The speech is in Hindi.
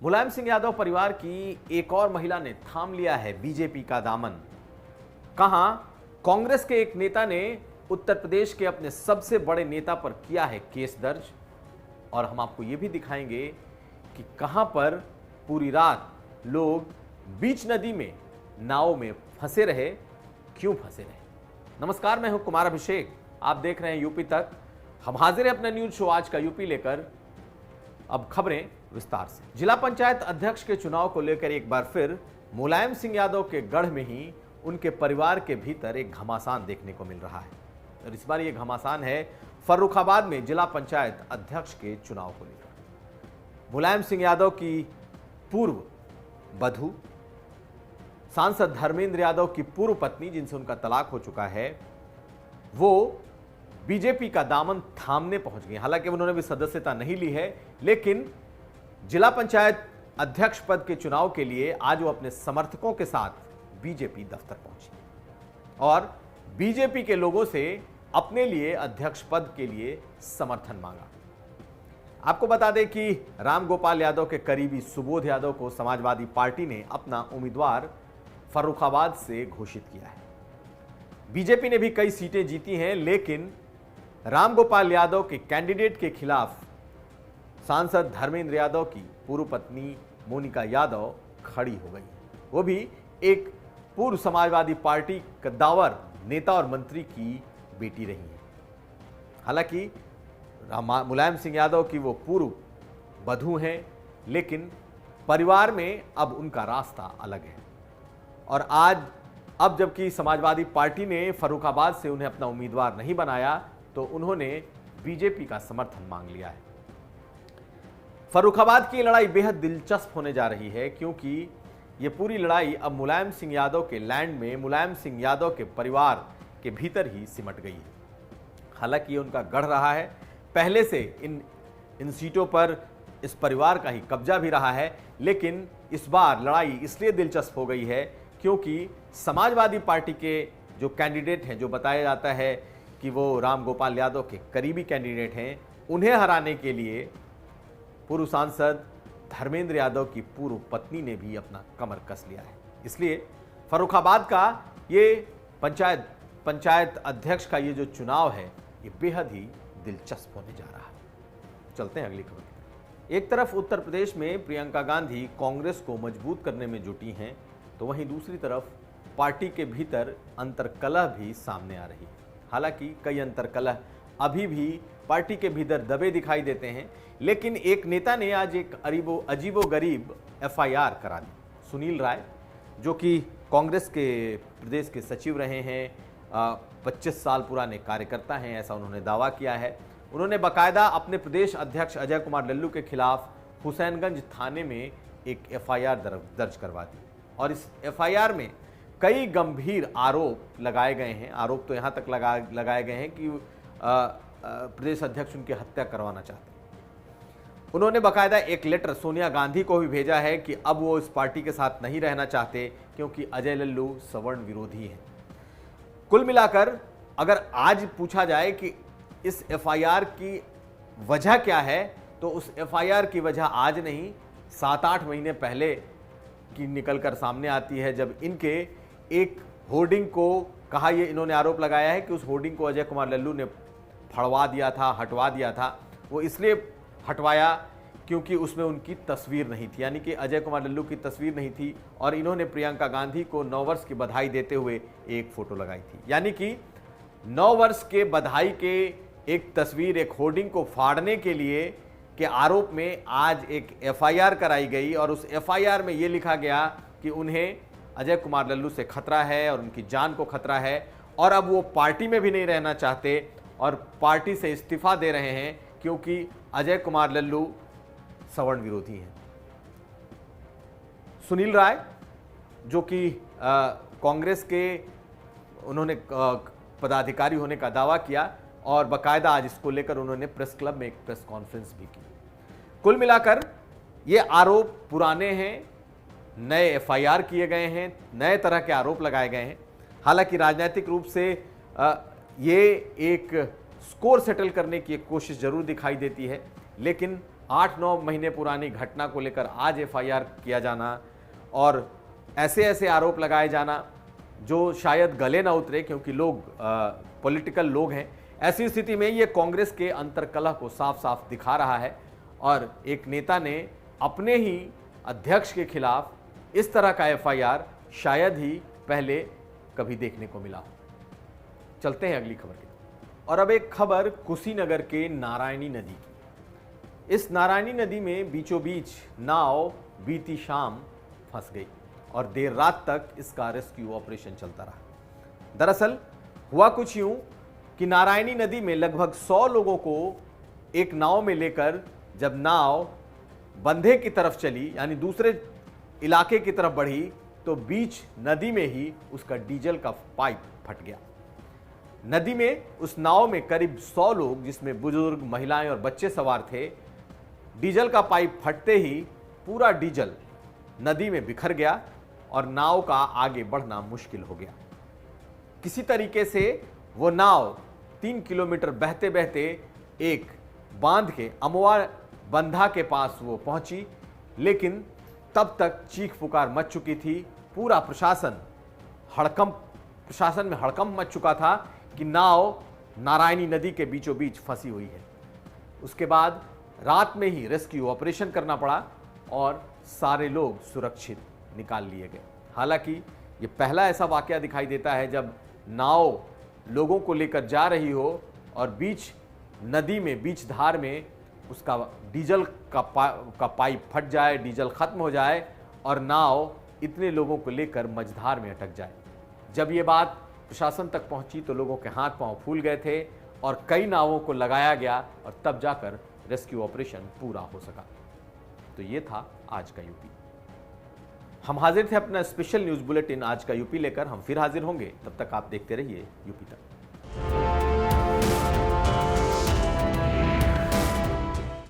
मुलायम सिंह यादव परिवार की एक और महिला ने थाम लिया है बीजेपी का दामन। कहां कांग्रेस के एक नेता ने उत्तर प्रदेश के अपने सबसे बड़े नेता पर किया है केस दर्ज, और हम आपको यह भी दिखाएंगे कि कहां पर पूरी रात लोग बीच नदी में नाव में फंसे रहे, क्यों फंसे रहे। नमस्कार, मैं हूं कुमार अभिषेक, आप देख रहे हैं यूपी तक। हम हाजिर हैं अपना न्यूज शो आज का यूपी लेकर। अब खबरें विस्तार से। जिला पंचायत अध्यक्ष के चुनाव को लेकर एक बार फिर मुलायम सिंह यादव के गढ़ में ही उनके परिवार के भीतर एक घमासान देखने को मिल रहा है, और इस बार यह घमासान है फर्रुखाबाद में जिला पंचायत अध्यक्ष के चुनाव को लेकर। मुलायम सिंह यादव की पूर्व बधू सांसद धर्मेंद्र यादव की पूर्व पत्नी, जिनसे उनका तलाक हो चुका है, वो बीजेपी का दामन थामने पहुंच गई। हालांकि उन्होंने भी सदस्यता नहीं ली है, लेकिन जिला पंचायत अध्यक्ष पद के चुनाव के लिए आज वो अपने समर्थकों के साथ बीजेपी दफ्तर पहुंची और बीजेपी के लोगों से अपने लिए अध्यक्ष पद के लिए समर्थन मांगा। आपको बता दें कि रामगोपाल यादव के करीबी सुबोध यादव को समाजवादी पार्टी ने अपना उम्मीदवार फर्रुखाबाद से घोषित किया है। बीजेपी ने भी कई सीटें जीती हैं, लेकिन रामगोपाल यादव के कैंडिडेट के खिलाफ सांसद धर्मेंद्र यादव की पूर्व पत्नी मोनिका यादव खड़ी हो गई, वो भी एक पूर्व समाजवादी पार्टी कद्दावर नेता और मंत्री की बेटी रही है। हालांकि मुलायम सिंह यादव की वो पूर्व बधू हैं, लेकिन परिवार में अब उनका रास्ता अलग है। और अब जबकि समाजवादी पार्टी ने फर्रुखाबाद से उन्हें अपना उम्मीदवार नहीं बनाया, तो उन्होंने बीजेपी का समर्थन मांग लिया है। फर्रुखाबाद की लड़ाई बेहद दिलचस्प होने जा रही है, क्योंकि यह पूरी लड़ाई अब मुलायम सिंह यादव के लैंड में मुलायम सिंह यादव के परिवार के भीतर ही सिमट गई है। हालांकि ये उनका गढ़ रहा है, पहले से इन सीटों पर इस परिवार का ही कब्जा भी रहा है, लेकिन इस बार लड़ाई इसलिए दिलचस्प हो गई है क्योंकि समाजवादी पार्टी के जो कैंडिडेट हैं, जो बताया जाता है कि वो रामगोपाल यादव के करीबी कैंडिडेट हैं, उन्हें हराने के लिए पूर्व सांसद धर्मेंद्र यादव की पूर्व पत्नी ने भी अपना कमर कस लिया है। इसलिए फर्रुखाबाद का ये पंचायत अध्यक्ष का ये जो चुनाव है, ये बेहद ही दिलचस्प होने जा रहा है। चलते हैं अगली खबर। एक तरफ उत्तर प्रदेश में प्रियंका गांधी कांग्रेस को मजबूत करने में जुटी हैं, तो वहीं दूसरी तरफ पार्टी के भीतर अंतर्कलह भी सामने आ रही है। हालांकि कई अंतर्कलह अभी भी पार्टी के भीतर दबे दिखाई देते हैं, लेकिन एक नेता ने आज एक अजीबोगरीब एफआईआर करा दी। सुनील राय, जो कि कांग्रेस के प्रदेश के सचिव रहे हैं, 25 साल पुराने कार्यकर्ता हैं, ऐसा उन्होंने दावा किया है। उन्होंने बाकायदा अपने प्रदेश अध्यक्ष अजय कुमार लल्लू के खिलाफ हुसैनगंज थाने में एक एफआईआर दर्ज करवा दी, और इस एफआईआर में कई गंभीर आरोप लगाए गए हैं। आरोप तो यहाँ तक लगाए गए हैं कि प्रदेश अध्यक्ष उनकी हत्या करवाना चाहते हैं। उन्होंने बाकायदा एक लेटर सोनिया गांधी को भी भेजा है कि अब वो इस पार्टी के साथ नहीं रहना चाहते, क्योंकि अजय लल्लू सवर्ण विरोधी हैं। कुल मिलाकर अगर आज पूछा जाए कि इस एफआईआर की वजह क्या है, तो उस एफआईआर की वजह आज नहीं, 7-8 महीने पहले की निकलकर सामने आती है, जब इनके एक होर्डिंग को कहा, ये इन्होंने आरोप लगाया है कि उस होर्डिंग को अजय कुमार लल्लू ने फड़वा दिया था, हटवा दिया था। वो इसलिए हटवाया क्योंकि उसमें उनकी तस्वीर नहीं थी, यानी कि अजय कुमार लल्लू की तस्वीर नहीं थी, और इन्होंने प्रियंका गांधी को 9 वर्ष की बधाई देते हुए एक फोटो लगाई थी। यानी कि 9 वर्ष के बधाई के एक तस्वीर, एक होर्डिंग को फाड़ने के लिए के आरोप में आज एक एफआईआर कराई गई, और उस एफआईआर में यह लिखा गया कि उन्हें अजय कुमार लल्लू से खतरा है और उनकी जान को खतरा है, और अब वो पार्टी में भी नहीं रहना चाहते और पार्टी से इस्तीफा दे रहे हैं, क्योंकि अजय कुमार लल्लू सवर्ण विरोधी हैं। सुनील राय, जो कि कांग्रेस के उन्होंने पदाधिकारी होने का दावा किया, और बाकायदा आज इसको लेकर उन्होंने प्रेस क्लब में एक प्रेस कॉन्फ्रेंस भी की। कुल मिलाकर ये आरोप पुराने हैं, नए एफआईआर किए गए हैं, नए तरह के आरोप लगाए गए हैं। हालांकि राजनीतिक रूप से ये एक स्कोर सेटल करने की एक कोशिश जरूर दिखाई देती है, लेकिन 8-9 महीने पुरानी घटना को लेकर आज एफआईआर किया जाना और ऐसे ऐसे आरोप लगाए जाना जो शायद गले ना उतरे, क्योंकि लोग पॉलिटिकल लोग हैं। ऐसी स्थिति में ये कांग्रेस के अंतर्कलह को साफ साफ दिखा रहा है और एक नेता ने अपने ही अध्यक्ष के खिलाफ इस तरह का एफआईआर शायद ही पहले कभी देखने को मिला हो। चलते हैं अगली खबर की। और अब एक खबर कुशीनगर के नारायणी नदी की। इस नारायणी नदी में बीचों बीच नाव बीती शाम फंस गई और देर रात तक इसका रेस्क्यू ऑपरेशन चलता रहा। दरअसल हुआ कुछ यूं कि नारायणी नदी में लगभग 100 लोगों को एक नाव में लेकर जब नाव बंधे की तरफ चली, यानी दूसरे इलाके की तरफ बढ़ी, तो बीच नदी में ही उसका डीजल का पाइप फट गया। नदी में उस नाव में करीब 100 लोग, जिसमें बुजुर्ग, महिलाएं और बच्चे सवार थे। डीजल का पाइप फटते ही पूरा डीजल नदी में बिखर गया और नाव का आगे बढ़ना मुश्किल हो गया। किसी तरीके से वो नाव 3 किलोमीटर बहते बहते एक बांध के अमवा बंधा के पास वो पहुंची, लेकिन तब तक चीख पुकार मच चुकी थी। पूरा प्रशासन में हड़कंप मच चुका था कि नाव नारायणी नदी के बीचों बीच फंसी हुई है। उसके बाद रात में ही रेस्क्यू ऑपरेशन करना पड़ा और सारे लोग सुरक्षित निकाल लिए गए। हालांकि ये पहला ऐसा वाकया दिखाई देता है जब नाव लोगों को लेकर जा रही हो और बीच नदी में, बीच धार में उसका डीजल का पाइप फट जाए, डीजल खत्म हो जाए और नाव इतने लोगों को लेकर मझधार में अटक जाए। जब ये बात प्रशासन तक पहुंची तो लोगों के हाथ पांव फूल गए थे और कई नावों को लगाया गया और तब जाकर रेस्क्यू ऑपरेशन पूरा हो सका। तो ये था आज का यूपी। हम हाजिर थे अपना स्पेशल न्यूज बुलेटिन आज का यूपी लेकर। हम फिर हाजिर होंगे, तब तक आप देखते रहिए यूपी तक।